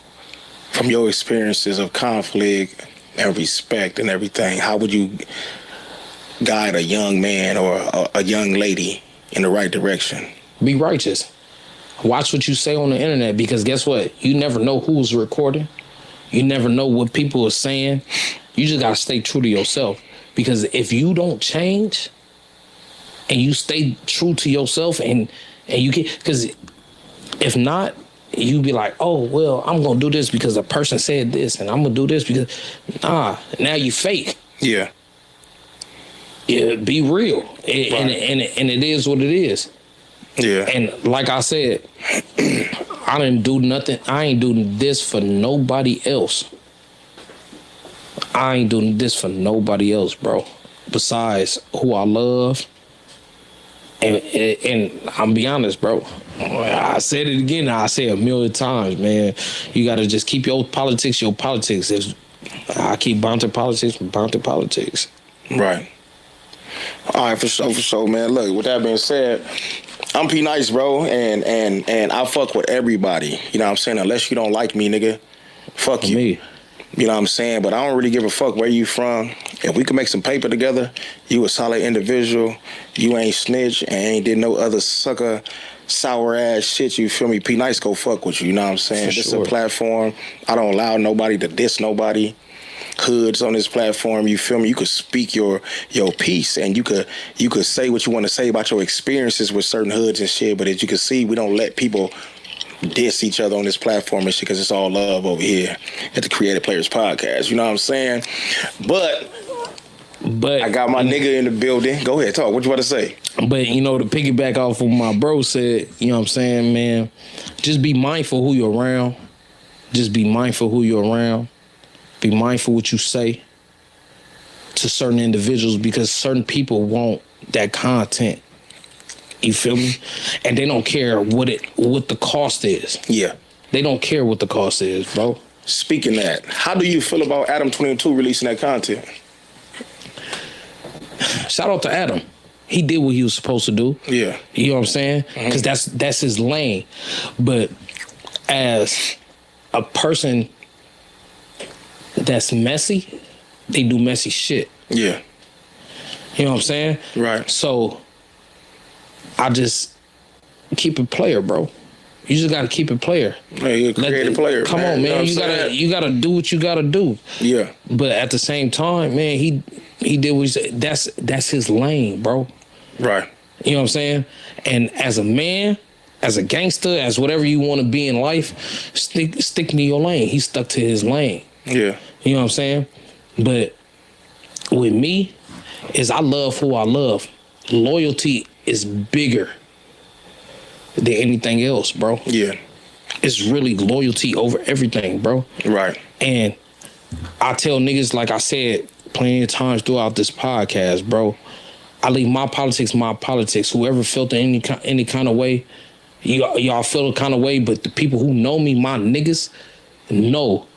E: from your experiences of conflict and respect and everything? How would you guide a young man or a young lady in the right direction?
F: Be righteous. Watch what you say on the internet, because guess what? You never know who's recording. You never know what people are saying. You just gotta stay true to yourself, because if you don't change and you stay true to yourself and you get, because if not, you be like, oh, well, I'm gonna do this because a person said this, and I'm gonna do this because, nah, now you fake.
E: Yeah.
F: Yeah, be real. And it is what it is.
E: Yeah.
F: And like I said, I didn't do nothing. I ain't doing this for nobody else. I ain't doing this for nobody else, bro. Besides who I love. And I'm be honest, bro. I said it again. I say it a million times, man. You got to just keep your politics. I keep bounty politics.
E: Right. All right, for sure, man. Look, with that being said, I'm P Nice, bro, and I fuck with everybody. You know what I'm saying? Unless you don't like me, nigga, fuck you.
F: Me.
E: You know what I'm saying? But I don't really give a fuck where you from. If we can make some paper together, you a solid individual. You ain't snitch and ain't did no other sucker, sour ass shit. You feel me? P Nice go fuck with you. You know what I'm saying? This is a platform. I don't allow nobody to diss nobody. Hoods on this platform, you feel me? You could speak your piece, and you could say what you want to say about your experiences with certain hoods and shit. But as you can see, we don't let people diss each other on this platform and shit, because it's all love over here at the Creative Players Podcast. You know what I'm saying? But I got my nigga in the building. Go ahead, talk. What you about to say?
F: But, you know, to piggyback off of what my bro said, you know what I'm saying, man, just be mindful who you're around. Just be mindful who you're around. Be mindful what you say to certain individuals, because certain people want that content. You feel me? And they don't care what the cost is.
E: Yeah.
F: They don't care what the cost is, bro.
E: Speaking of that, how do you feel about Adam 22 releasing that content?
F: Shout out to Adam. He did what he was supposed to do.
E: Yeah.
F: You know what I'm saying? Because that's his lane. But as a person that's messy, they do messy shit.
E: Yeah.
F: You know what I'm saying?
E: Right.
F: So I just keep it player, bro. You just gotta keep it player.
E: Hey, you're a creative player.
F: Come on, man. You gotta do what you gotta do.
E: Yeah.
F: But at the same time, man, he did what he said. That's his lane, bro.
E: Right.
F: You know what I'm saying? And as a man, as a gangster, as whatever you want to be in life, stick to your lane. He stuck to his lane.
E: Yeah.
F: You know what I'm saying? But with me, is I love who I love. Loyalty is bigger than anything else, bro.
E: Yeah.
F: It's really loyalty over everything, bro.
E: Right. And
F: I tell niggas, like I said plenty of times throughout this podcast, bro, I leave my politics. Whoever felt any kind of way, y'all feel a kind of way, but the people who know me, my niggas, know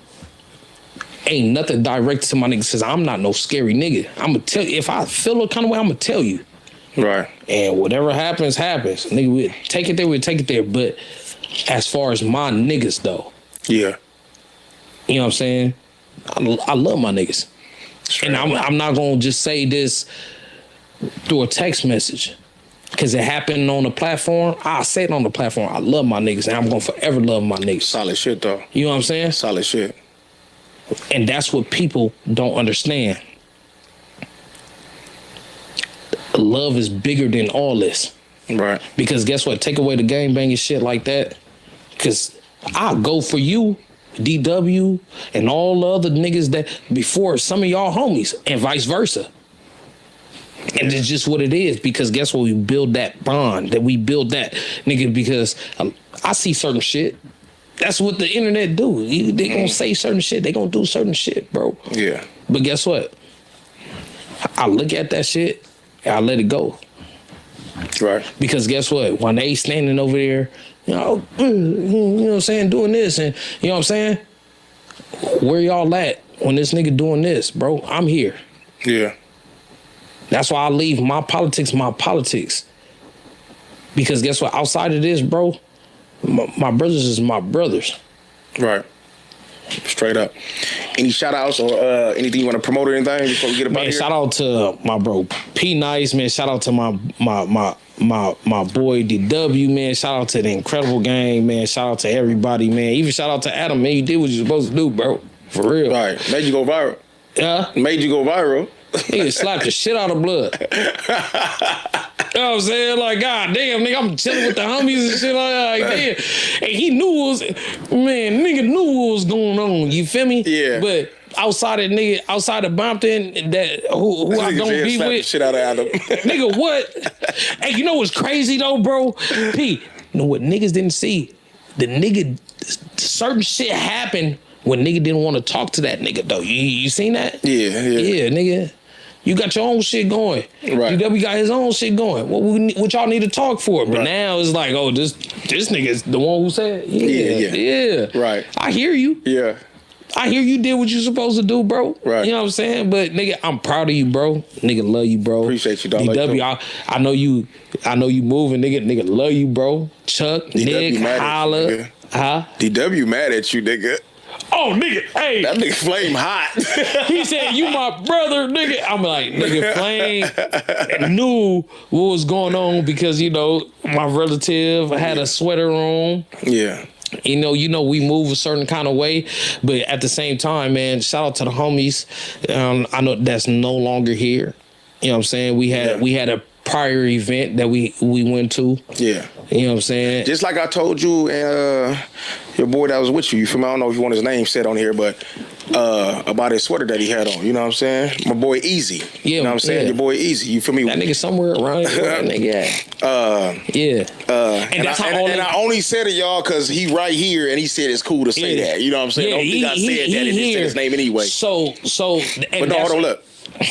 F: ain't nothing directed to my niggas, because I'm not no scary nigga. I'm going to tell you, if I feel a kind of way, I'm going to tell you.
E: Right.
F: And whatever happens, happens. Nigga, we'll take it there, But as far as my niggas, though.
E: Yeah.
F: You know what I'm saying? I love my niggas. And I'm not gonna just say this through a text message. Cause it happened on the platform. I said on the platform, I love my niggas and I'm gonna forever love my niggas.
E: Solid shit though.
F: You know what I'm saying?
E: Solid shit.
F: And that's what people don't understand. Love is bigger than all this.
E: Right.
F: Because guess what? Take away the gang banging shit like that. Cause I'll go for you, DW, and all the other niggas that before some of y'all homies, and vice versa. And it's just what it is, because guess what? We build that bond, that we build that, nigga, because I see certain shit. That's what the internet do. They gonna say certain shit. They gonna do certain shit, bro.
E: Yeah.
F: But guess what? I look at that shit and I let it go.
E: Right.
F: Because guess what? When they standing over there, you know what I'm saying, doing this, and you know what I'm saying? Where y'all at when this nigga doing this, bro? I'm here.
E: Yeah.
F: That's why I leave my politics. Because guess what? Outside of this, bro, my brothers is my brothers.
E: Right. Straight up. Any shout outs or anything you want to promote or anything before we get about here?
F: Shout out to my bro P Nice, man. Shout out to my boy DW, man. Shout out to the Incredible Gang, man. Shout out to everybody, man. Even shout out to Adam, man. You did what you're supposed to do, bro. For real.
E: Right. Made you go viral.
F: Yeah.
E: Made you go viral.
F: Nigga slapped the shit out of blood. You know what I'm saying? Like, god damn, nigga, I'm chilling with the homies and shit like damn. And he knew nigga knew what was going on. You feel me?
E: Yeah.
F: But outside of Compton, that who I don't be with.
E: The shit out of Adam.
F: Nigga, what? Hey, you know what's crazy though, bro? P, you know what niggas didn't see? Certain shit happened when nigga didn't want to talk to that nigga though. You seen that?
E: Yeah.
F: Yeah, nigga. You got your own shit going.
E: Right.
F: DW got his own shit going. What y'all need to talk for? But now it's like, oh, this nigga's the one who said, yeah.
E: Right.
F: I hear you.
E: Yeah.
F: I hear you did what you supposed to do, bro.
E: Right.
F: You know what I'm saying? But nigga, I'm proud of you, bro. Nigga, love you, bro.
E: Appreciate you, dog.
F: DW, I know you moving, nigga. Nigga, love you, bro. Chuck,
E: DW
F: Nick, Holla. Huh?
E: DW mad at you, nigga.
F: Oh, nigga, hey.
E: That nigga Flame hot.
F: He said, you my brother, nigga. I'm like, nigga, Flame knew what was going on because, you know, my relative had a sweater on.
E: Yeah.
F: You know, we move a certain kind of way, but at the same time, man, shout out to the homies. I know that's no longer here. You know what I'm saying? We had a prior event that we went to.
E: Yeah.
F: You know what I'm saying?
E: Just like I told you, your boy that was with you feel me? I don't know if you want his name said on here, but about his sweater that he had on. You know what I'm saying? My boy Easy.
F: Yeah.
E: You know what I'm saying?
F: Yeah.
E: Your boy Easy. You feel me?
F: That nigga somewhere around here. That nigga at. Yeah.
E: And I only said it, y'all, because he right here, and he said it's cool to say that. You know what I'm saying?
F: Yeah,
E: don't think I said that and he said his name anyway.
F: So.
E: But no, hold on, look.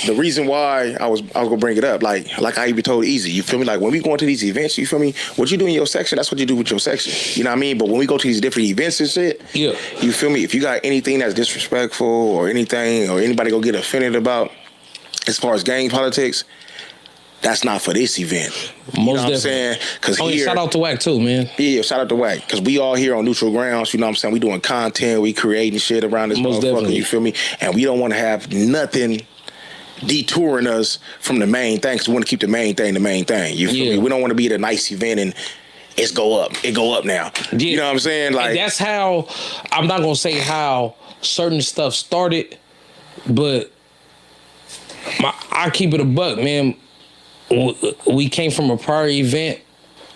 E: The reason why I was gonna bring it up, like I even told Easy, you feel me? Like when we go into these events, you feel me? What you do in your section, that's what you do with your section. You know what I mean? But when we go to these different events and shit,
F: yeah,
E: you feel me? If you got anything that's disrespectful or anything or anybody go get offended about as far as gang politics, that's not for this event. You know what I'm saying? Because
F: shout out to Wack too, man.
E: Yeah, shout out to Wack. Because we all here on neutral grounds, you know what I'm saying? We doing content, we creating shit around this
F: Most
E: motherfucker,
F: definitely.
E: you feel me? And we don't want to have nothing detouring us from the main thing, because we want to keep the main thing. You feel me? We don't want to be at a nice event and it go up now. Yeah. You know what I'm saying? Like,
F: and that's how, I'm not gonna say how certain stuff started, but I keep it a buck, man. We came from a prior event,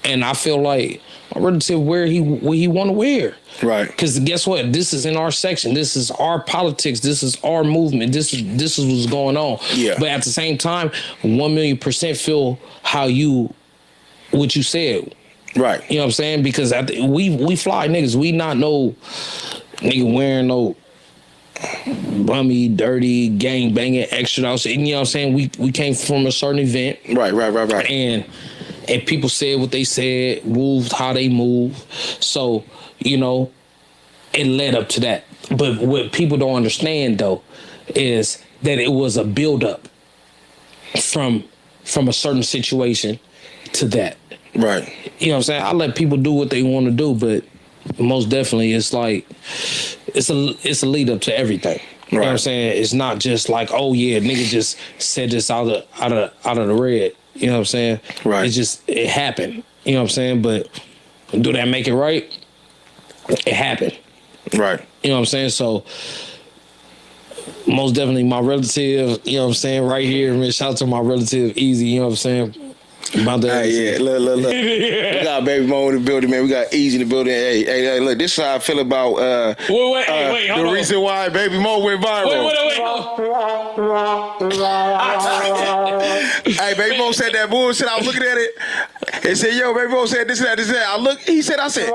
F: and I feel like my relative where he want to wear.
E: Right.
F: Because guess what? This is in our section. This is our politics. This is our movement. This is what's going on.
E: Yeah.
F: But at the same time, 1,000,000% feel what you said.
E: Right.
F: You know what I'm saying? Because we fly niggas. We not no nigga wearing no bummy, dirty, gang banging, extra out. You know what I'm saying? We came from a certain event.
E: Right.
F: And people said what they said, moved how they move. So, you know, it led up to that. But what people don't understand, though, is that it was a buildup from a certain situation to that.
E: Right.
F: You know what I'm saying? I let people do what they want to do, but most definitely it's like, it's a lead up to everything. You know what I'm
E: Right.
F: saying? It's not just like, oh yeah, nigga just said this out of the red. You know what I'm saying?
E: Right.
F: It happened. You know what I'm saying? But do that make it right? It happened.
E: Right.
F: You know what I'm saying? So most definitely my relative, you know what I'm saying, right here, man. Shout out to my relative Easy, you know what I'm saying? About that.
E: Hey, yeah, look. We got Baby Mo in the building, man. We got Easy in the building. Hey, look, this is how I feel about
F: Wait,
E: the
F: hold on.
E: reason why Baby Mo went viral.
F: Wait.
E: Hey, Baby Mo said that bullshit. I was looking at it. He said, yo, Baby Mo said this and that. I said.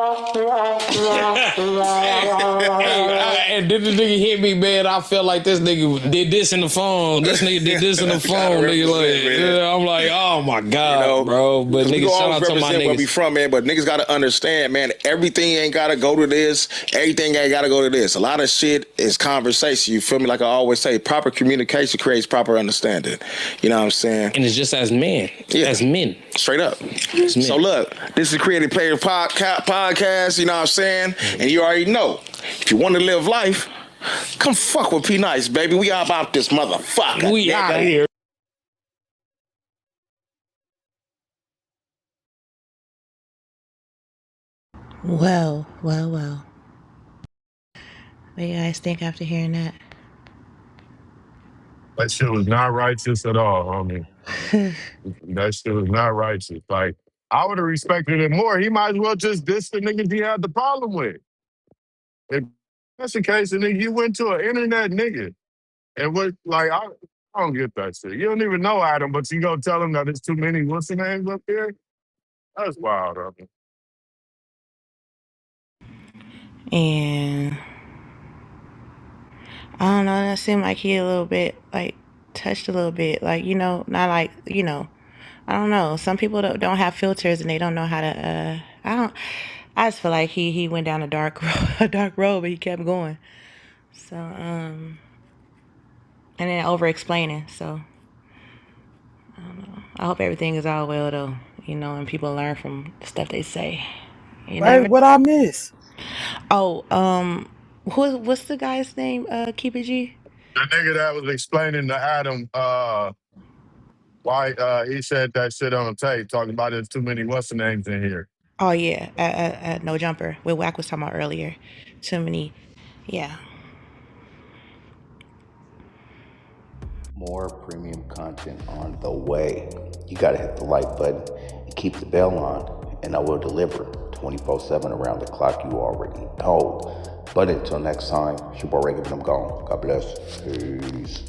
F: And then the nigga hit me, man. I felt like this nigga did this in the phone. This nigga did this in the phone, nigga. Like, yeah, I'm like, oh my God, bro. But nigga, shout out to my
E: where we
F: niggas.
E: from, man. But niggas gotta understand, man. Everything ain't gotta go to this. Everything ain't gotta go to this. A lot of shit is conversation. You feel me? Like I always say, proper communication creates proper understanding. You know what I'm saying?
F: And it's just as men.
E: Yeah.
F: As men.
E: Straight up.
F: Men.
E: So look, this is Creative Player Podcast, you know what I'm saying? And you already know, if you want to live life, come fuck with P Nice, baby. We all about this motherfucker.
F: We out here.
B: Well. What do you guys think after hearing that?
G: That shit was not righteous at all, homie. That shit was not righteous. Like, I would have respected it more. He might as well just diss the niggas he had the problem with. If that's the case, and then you went to an internet nigga and what, like, I don't get that shit. You don't even know Adam, but you gonna tell him that there's too many what's the names up there? That's wild, homie.
B: And I don't know, that seemed like he a little bit, like, touched a little bit. Like, not like, I don't know. Some people don't have filters and they don't know how to, I just feel like he went down a dark road, but he kept going. So, and then over explaining. So, I don't know. I hope everything is all well though, and people learn from the stuff they say.
H: Wait, what I miss?
B: Oh, what's the guy's name? Keep it G.
G: The nigga that was explaining to Adam why he said that shit on tape, talking about there's too many what's the names in here.
B: Oh yeah, No Jumper. What Wack was talking about earlier. Too many, yeah.
I: More premium content on the way. You gotta hit the like button and keep the bell on, and I will deliver 24/7 around the clock. You already know. But until next time, it's your boy Reagan, and I'm gone. God bless. Peace.